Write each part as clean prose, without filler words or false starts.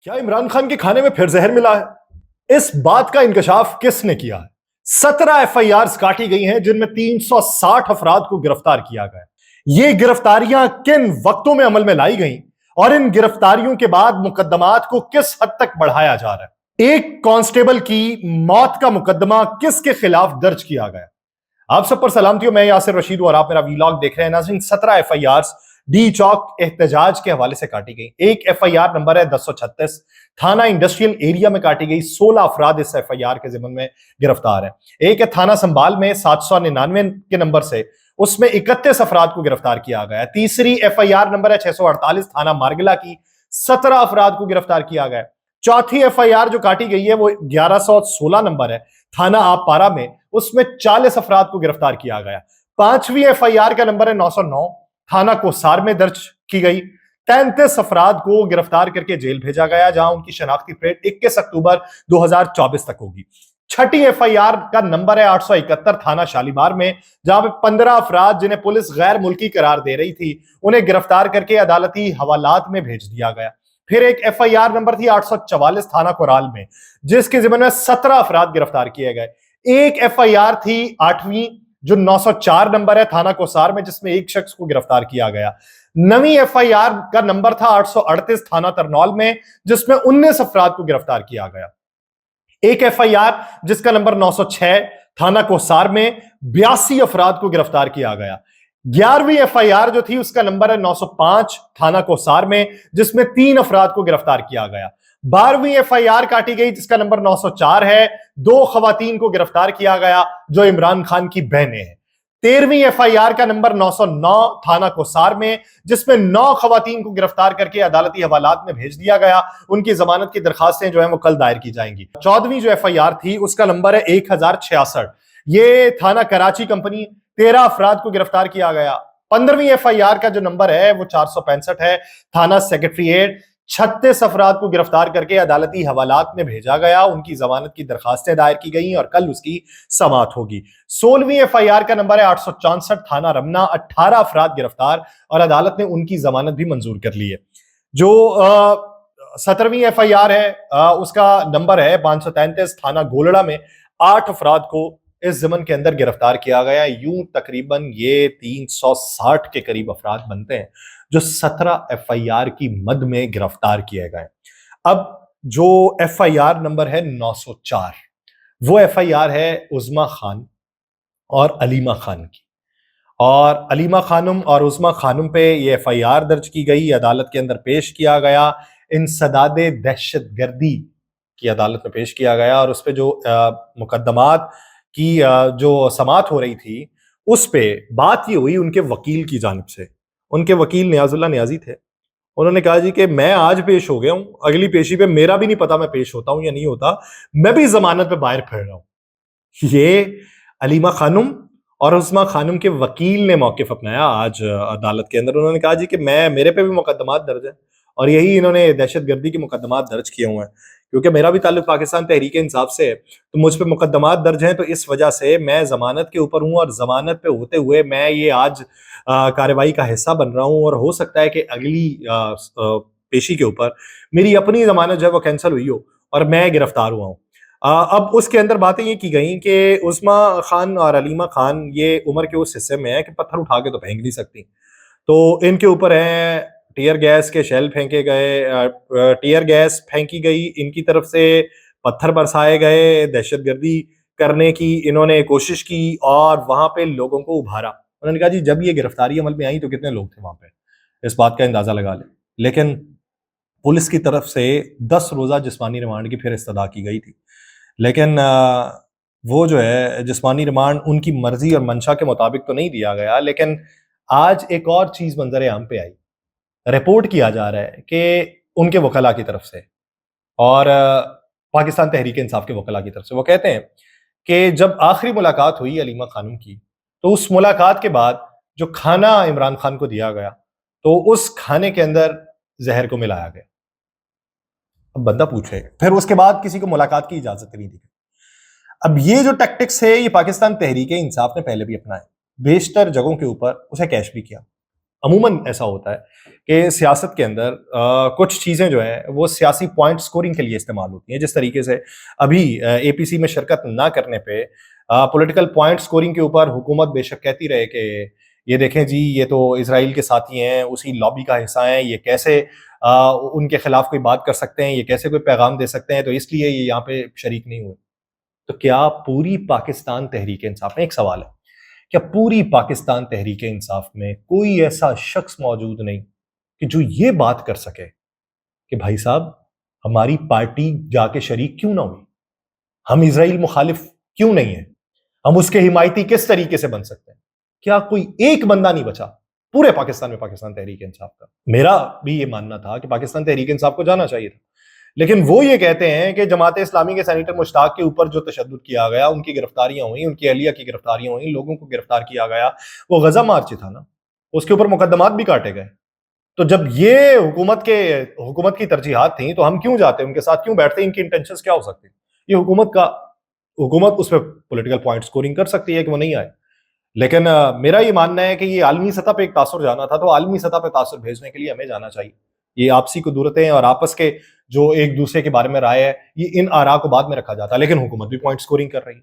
کیا عمران خان کے کھانے میں پھر زہر ملا ہے؟ اس بات کا انکشاف کس نے کیا ہے؟ 17 ایف آئی آرز کاٹی گئی ہیں جن میں 360 افراد کو گرفتار کیا گیا۔ یہ گرفتاریاں کن وقتوں میں عمل میں لائی گئیں اور ان گرفتاریوں کے بعد مقدمات کو کس حد تک بڑھایا جا رہا ہے؟ ایک کانسٹیبل کی موت کا مقدمہ کس کے خلاف درج کیا گیا؟ آپ سب پر سلامتی ہو، میں یاسر رشید ہوں اور آپ میرا ویلاگ دیکھ رہے ہیں۔ ناظرین، 17 ایف آئی آرز ڈی چوک احتجاج کے حوالے سے کاٹی گئی۔ ایک ایف آئی آر نمبر ہے 1036 تھانہ انڈسٹریل ایریا میں کاٹی گئی۔ 16 افراد اس ایف آئی آر کے ضمن میں گرفتار ہیں۔ ایک ہے تھانہ سنبھال میں 799 کے نمبر سے، اس میں 31 افراد کو گرفتار کیا گیا ہے۔ تیسری ایف آئی آر نمبر ہے 648 تھانہ مارگلہ کی، 17 افراد کو گرفتار کیا گیا ہے۔ چوتھی ایف آئی آر جو کاٹی گئی ہے وہ 1116 نمبر ہے تھانہ آپ پارا میں، اس میں 40 افراد کو گرفتار کیا گیا۔ پانچویں ایف آئی آر کا نمبر ہے 909 تھانہ کوسار میں درج کی گئی۔ 33 افراد کو گرفتار کر کے جیل بھیجا گیا، جہاں ان کی شناختی پریڈ 21 اکتوبر 2024 تک ہوگی۔ چھٹی ایف آئی آر کا نمبر ہے 871 تھانہ شالیمار میں، جہاں پہ 15 افراد جنہیں پولیس غیر ملکی قرار دے رہی تھی انہیں گرفتار کر کے عدالتی حوالات میں بھیج دیا گیا۔ پھر ایک ایف آئی آر نمبر تھی 844 تھانہ کورال میں، جس کے ضمن میں 17 افراد گرفتار کیے گئے۔ ایک ایف آئی آر تھی 8ویں جو 904 نمبر ہے تھانہ کوسار میں، جس میں ایک شخص کو گرفتار کیا گیا۔ 9ویں ایف آئی آر کا نمبر تھا 838 تھانہ ترنول میں، جس میں 19 افراد کو گرفتار کیا گیا۔ ایک ایف آئی آر جس کا نمبر 906 تھانہ کوسار میں، 82 افراد کو گرفتار کیا گیا۔ 11ویں ایف آئی آر جو تھی اس کا نمبر ہے 905 تھانہ کوسار میں، جس میں 3 افراد کو گرفتار کیا گیا۔ 12ویں ایف آئی آر کاٹی گئی جس کا نمبر 904 ہے، 2 خواتین کو گرفتار کیا گیا جو عمران خان کی بہنیں ہیں۔ 13ویں ایف آئی آر کا نمبر 909 تھانہ کوسار میں، جس میں 9 خواتین کو گرفتار کر کے عدالتی حوالات میں بھیج دیا گیا۔ ان کی ضمانت کی درخواستیں جو ہیں وہ کل دائر کی جائیں گی۔ 14ویں جو ایف آئی آر تھی اس کا نمبر ہے 1066، یہ تھانہ کراچی کمپنی، 13 افراد کو گرفتار کیا گیا۔ 15ویں ایف آئی آر کا جو نمبر ہے وہ 465 ہے، تھانہ سیکریٹریٹ، 36 افراد کو گرفتار کر کے عدالتی حوالات میں بھیجا گیا۔ ان کی ضمانت کی درخواستیں دائر کی گئیں اور کل اس کی سماعت ہوگی۔ 16ویں ایف آئی آر کا نمبر ہے 864 تھانہ رمنا، 18 افراد گرفتار اور عدالت نے ان کی ضمانت بھی منظور کر لی ہے۔ جو 17ویں ایف آئی آر ہے اس کا نمبر ہے 533 تھانہ گولڑا میں، 8 افراد کو اس ضمن کے اندر گرفتار کیا گیا۔ یوں تقریباً یہ 360 کے قریب افراد بنتے ہیں جو 17 ایف آئی آر کی مد میں گرفتار کیے گئے۔ اب جو ایف آئی آر نمبر ہے 904، وہ ایف آئی آر ہے عظمیٰ خان اور علیمہ خان کی، اور علیمہ خانم اور عظمیٰ خانم پہ یہ ایف آئی آر درج کی گئی، عدالت کے اندر پیش کیا گیا، انسداد دہشت گردی کی عدالت میں پیش کیا گیا، اور اس پہ جو مقدمات کی جو سماعت ہو رہی تھی اس پہ بات یہ ہوئی ان کے وکیل کی جانب سے۔ ان کے وکیل نیاز اللہ نیازی تھے، انہوں نے کہا جی کہ میں آج پیش ہو گیا ہوں، اگلی پیشی پہ میرا بھی نہیں پتا میں پیش ہوتا ہوں یا نہیں ہوتا، میں بھی ضمانت پہ باہر پھر رہا ہوں۔ یہ علیمہ خانم اور عظمیٰ خانم کے وکیل نے موقف اپنایا آج عدالت کے اندر۔ انہوں نے کہا جی کہ میرے پہ بھی مقدمات درج ہیں، اور یہی انہوں نے دہشت گردی کے مقدمات درج کیے ہوئے ہیں، کیونکہ میرا بھی تعلق پاکستان تحریک انصاف سے ہے، تو مجھ پہ مقدمات درج ہیں، تو اس وجہ سے میں ضمانت کے اوپر ہوں، اور ضمانت پہ ہوتے ہوئے میں یہ آج کارروائی کا حصہ بن رہا ہوں، اور ہو سکتا ہے کہ اگلی پیشی کے اوپر میری اپنی ضمانت جو ہے وہ کینسل ہوئی ہو اور میں گرفتار ہوا ہوں۔ اب اس کے اندر باتیں یہ کی گئیں کہ عظمیٰ خان اور علیمہ خان یہ عمر کے اس حصے میں ہے کہ پتھر اٹھا کے تو پھینک نہیں سکتی، تو ان کے اوپر ہیں ٹیئر گیس کے شیل پھینکے گئے، ٹیئر گیس پھینکی گئی، ان کی طرف سے پتھر برسائے گئے، دہشت گردی کرنے کی انہوں نے کوشش کی، اور وہاں پہ لوگوں کو ابھارا۔ انہوں نے کہا جی جب یہ گرفتاری عمل میں آئی تو کتنے لوگ تھے وہاں پہ، اس بات کا اندازہ لگا لیں۔ لیکن پولیس کی طرف سے 10 روزہ جسمانی ریمانڈ کی پھر استدعا کی گئی تھی، لیکن وہ جو ہے جسمانی ریمانڈ ان کی مرضی اور منشا کے مطابق تو نہیں دیا گیا۔ لیکن آج ایک اور چیز منظر عام پہ آئی، رپورٹ کیا جا رہا ہے کہ ان کے وکلاء کی طرف سے اور پاکستان تحریک انصاف کے وکلاء کی طرف سے، وہ کہتے ہیں کہ جب آخری ملاقات ہوئی علیمہ خانم کی، تو اس ملاقات کے بعد جو کھانا عمران خان کو دیا گیا تو اس کھانے کے اندر زہر کو ملایا گیا۔ اب بندہ پوچھے، پھر اس کے بعد کسی کو ملاقات کی اجازت نہیں دی گئی۔ اب یہ جو ٹیکٹکس ہے یہ پاکستان تحریک انصاف نے پہلے بھی اپنائے، بیشتر جگہوں کے اوپر اسے کیش بھی کیا، عموماً ایسا ہوتا ہے کہ سیاست کے اندر کچھ چیزیں جو ہیں وہ سیاسی پوائنٹ سکورنگ کے لیے استعمال ہوتی ہیں. جس طریقے سے ابھی اے پی سی میں شرکت نہ کرنے پہ پولیٹیکل پوائنٹ سکورنگ کے اوپر حکومت بے شک کہتی رہے کہ یہ دیکھیں جی یہ تو اسرائیل کے ساتھی ہیں, اسی لابی کا حصہ ہیں, یہ کیسے ان کے خلاف کوئی بات کر سکتے ہیں, یہ کیسے کوئی پیغام دے سکتے ہیں, تو اس لیے یہ یہاں پہ شریک نہیں ہوئے. تو کیا پوری پاکستان تحریک انصاف میں, ایک سوال ہے, کیا پوری پاکستان تحریک انصاف میں کوئی ایسا شخص موجود نہیں کہ جو یہ بات کر سکے کہ بھائی صاحب ہماری پارٹی جا کے شریک کیوں نہ ہوئی, ہم اسرائیل مخالف کیوں نہیں ہیں, ہم اس کے حمایتی کس طریقے سے بن سکتے ہیں؟ کیا کوئی ایک بندہ نہیں بچا پورے پاکستان میں پاکستان تحریک انصاف کا؟ میرا بھی یہ ماننا تھا کہ پاکستان تحریک انصاف کو جانا چاہیے تھا, لیکن وہ یہ کہتے ہیں کہ جماعت اسلامی کے سینیٹر مشتاق کے اوپر جو تشدد کیا گیا, ان کی گرفتاریاں ہوئیں, ان کی اہلیہ کی گرفتاریاں ہوئیں, لوگوں کو گرفتار کیا گیا, وہ غزہ مارچ تھا نا, اس کے اوپر مقدمات بھی کاٹے گئے. تو جب یہ حکومت کی ترجیحات تھیں تو ہم کیوں جاتے, ان کے ساتھ کیوں بیٹھتے, ان کی انٹینشنز کیا ہو سکتی؟ یہ حکومت اس پہ پولیٹیکل پوائنٹ سکورنگ کر سکتی ہے کہ وہ نہیں آئے. لیکن میرا یہ ماننا ہے کہ یہ عالمی سطح پہ ایک تاثر جانا تھا, تو عالمی سطح پہ تاثر بھیجنے کے لیے ہمیں جانا چاہیے. یہ آپسی قدرتیں اور آپس کے جو ایک دوسرے کے بارے میں رائے ہے, یہ ان آراء کو بعد میں رکھا جاتا ہے, لیکن حکومت بھی پوائنٹ سکورنگ کر رہی ہے,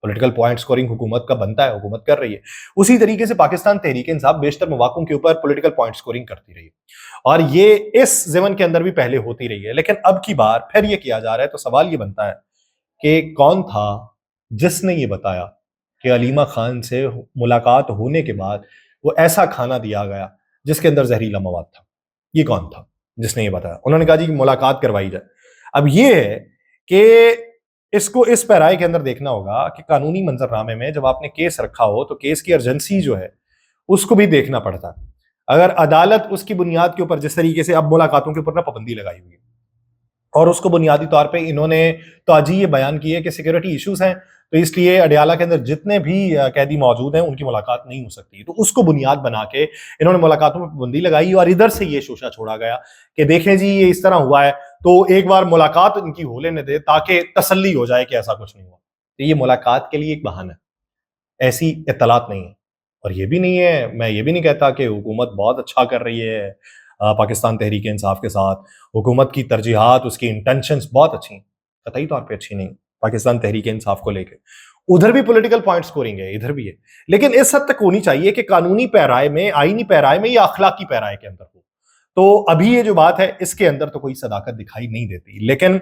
پولیٹیکل پوائنٹ سکورنگ حکومت کا بنتا ہے, حکومت کر رہی ہے. اسی طریقے سے پاکستان تحریک انصاف بیشتر مواقع کے اوپر پولیٹیکل پوائنٹ سکورنگ کرتی رہی ہے, اور یہ اس ضمن کے اندر بھی پہلے ہوتی رہی ہے. لیکن اب کی بار پھر یہ کیا جا رہا ہے, تو سوال یہ بنتا ہے کہ کون تھا جس نے یہ بتایا کہ علیمہ خان سے ملاقات ہونے کے بعد وہ ایسا کھانا دیا گیا جس کے اندر زہریلا مواد تھا؟ یہ کون تھا جس نے یہ بتایا؟ انہوں نے کہا جی ملاقات کروائی جائے. اب یہ ہے کہ اس کو اس پیرائے کے اندر دیکھنا ہوگا کہ قانونی منظر میں جب آپ نے کیس رکھا ہو تو کیس کی ارجنسی جو ہے اس کو بھی دیکھنا پڑتا ہے. اگر عدالت اس کی بنیاد کے اوپر, جس طریقے سے اب ملاقاتوں کے اوپر نہ پابندی لگائی ہوئی ہے, اور اس کو بنیادی طور پہ انہوں نے توجہ یہ بیان کی ہے کہ سیکورٹی ایشوز ہیں, تو اس لیے اڈیالہ کے اندر جتنے بھی قیدی موجود ہیں ان کی ملاقات نہیں ہو سکتی, تو اس کو بنیاد بنا کے انہوں نے ملاقاتوں میں پابندی لگائی. اور ادھر سے یہ شوشہ چھوڑا گیا کہ دیکھیں جی یہ اس طرح ہوا ہے, تو ایک بار ملاقات ان کی ہو لینے دے تاکہ تسلی ہو جائے کہ ایسا کچھ نہیں ہوا. تو یہ ملاقات کے لیے ایک بہانہ ہے, ایسی اطلاعات نہیں ہے. اور یہ بھی نہیں ہے, میں یہ بھی نہیں کہتا کہ حکومت بہت اچھا کر رہی ہے پاکستان تحریک انصاف کے ساتھ, حکومت کی ترجیحات, اس کی انٹینشنز بہت اچھی ہیں, قطعی طور پہ اچھی نہیں پاکستان تحریک انصاف کو لے کے. ادھر بھی پولیٹیکل پوائنٹ سکورنگ ہے, ادھر بھی ہے, لیکن اس حد تک ہونی چاہیے کہ قانونی پیرائے میں, آئینی پیرائے میں یا اخلاقی پیرائے کے اندر ہو. تو ابھی یہ جو بات ہے اس کے اندر تو کوئی صداقت دکھائی نہیں دیتی. لیکن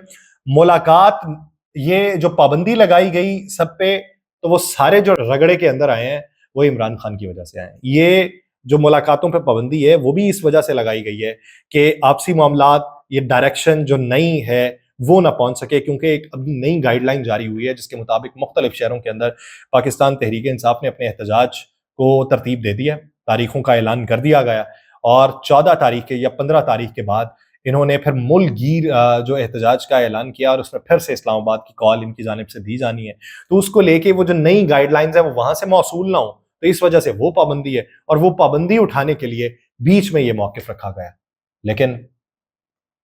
ملاقات, یہ جو پابندی لگائی گئی سب پہ, تو وہ سارے جو رگڑے کے اندر آئے ہیں وہ عمران خان کی وجہ سے آئے ہیں. یہ جو ملاقاتوں پہ پابندی ہے وہ بھی اس وجہ سے لگائی گئی ہے کہ آپسی معاملات, یہ ڈائریکشن جو نئی ہے وہ نہ پہنچ سکے, کیونکہ ایک ابھی نئی گائیڈ لائن جاری ہوئی ہے جس کے مطابق مختلف شہروں کے اندر پاکستان تحریک انصاف نے اپنے احتجاج کو ترتیب دے دی ہے, تاریخوں کا اعلان کر دیا گیا, اور 14 تاریخ یا 15 تاریخ کے بعد انہوں نے پھر ملک گیر جو احتجاج کا اعلان کیا, اور اس میں پھر سے اسلام آباد کی کال ان کی جانب سے دی جانی ہے. تو اس کو لے کے وہ جو نئی گائیڈ لائنز ہیں وہ وہاں سے موصول نہ ہوں, تو اس وجہ سے وہ پابندی ہے, اور وہ پابندی اٹھانے کے لیے بیچ میں یہ موقف رکھا گیا. لیکن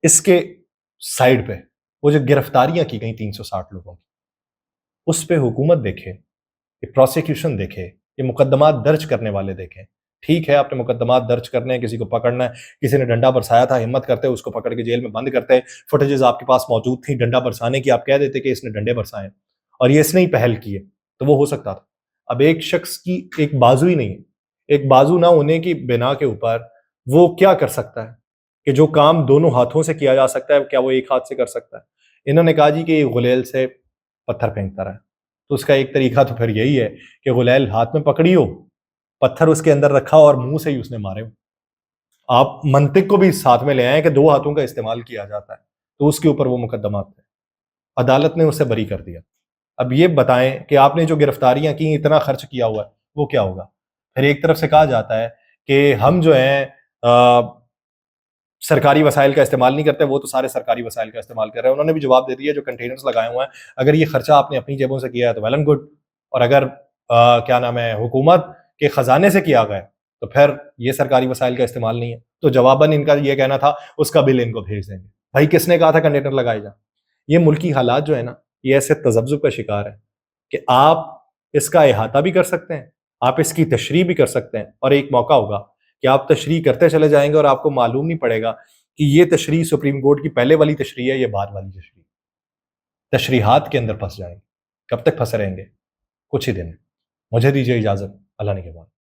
اس کے سائیڈ پہ وہ جو گرفتاریاں کی گئیں 360 لوگوں کی, اس پہ حکومت دیکھے, یہ پروسیکیوشن دیکھے, یہ مقدمات درج کرنے والے دیکھیں. ٹھیک ہے آپ نے مقدمات درج کرنے ہیں, کسی کو پکڑنا ہے, کسی نے ڈنڈا برسایا تھا, ہمت کرتے اس کو پکڑ کے جیل میں بند کرتے, فوٹیجز آپ کے پاس موجود تھیں ڈنڈا برسانے کی, آپ کہہ دیتے کہ اس نے ڈنڈے برسائے اور یہ اس نے ہی پہل کی ہے, تو وہ ہو سکتا تھا. اب ایک شخص کی ایک بازو ہی نہیں, ایک بازو نہ ہونے کی بنا کے اوپر وہ کیا کر سکتا ہے کہ جو کام دونوں ہاتھوں سے کیا جا سکتا ہے کیا وہ ایک ہاتھ سے کر سکتا ہے؟ انہوں نے کہا جی کہ یہ غلیل سے پتھر پھینکتا رہا, تو اس کا ایک طریقہ تو پھر یہی ہے کہ غلیل ہاتھ میں پکڑی ہو, پتھر اس کے اندر رکھا اور منہ سے ہی اس نے مارے ہو. آپ منطق کو بھی ساتھ میں لے آئیں کہ 2 ہاتھوں کا استعمال کیا جاتا ہے, تو اس کے اوپر وہ مقدمات تھے, عدالت نے اسے بری کر دیا. اب یہ بتائیں کہ آپ نے جو گرفتاریاں کی, اتنا خرچ کیا ہوا ہے, وہ کیا ہوگا؟ پھر ایک طرف سے کہا جاتا ہے کہ ہم جو ہیں سرکاری وسائل کا استعمال نہیں کرتے, وہ تو سارے سرکاری وسائل کا استعمال کر رہے ہیں. انہوں نے بھی جواب دے دیا جو کنٹینرز لگائے ہوئے ہیں, اگر یہ خرچہ آپ نے اپنی جیبوں سے کیا ہے تو ویل اینڈ گڈ, اور اگر کیا نام ہے حکومت کے خزانے سے کیا گیا تو پھر یہ سرکاری وسائل کا استعمال نہیں ہے. تو جواباً ان کا یہ کہنا تھا اس کا بل ان کو بھیج دیں گے. بھائی کس نے کہا تھا کنٹینر لگائے جائیں؟ یہ ملکی حالات جو ہے نا, یہ ایسے تذبذب کا شکار ہے کہ آپ اس کا احاطہ بھی کر سکتے ہیں, آپ اس کی تشریح بھی کر سکتے ہیں, اور ایک موقع ہوگا کہ آپ تشریح کرتے چلے جائیں گے اور آپ کو معلوم نہیں پڑے گا کہ یہ تشریح سپریم کورٹ کی پہلے والی تشریح ہے یا بعد والی تشریح. تشریحات کے اندر پھنس جائیں گے. کب تک پھنسے رہیں گے؟ کچھ ہی دن. مجھے دیجیے اجازت. اللہ نے کے بعد.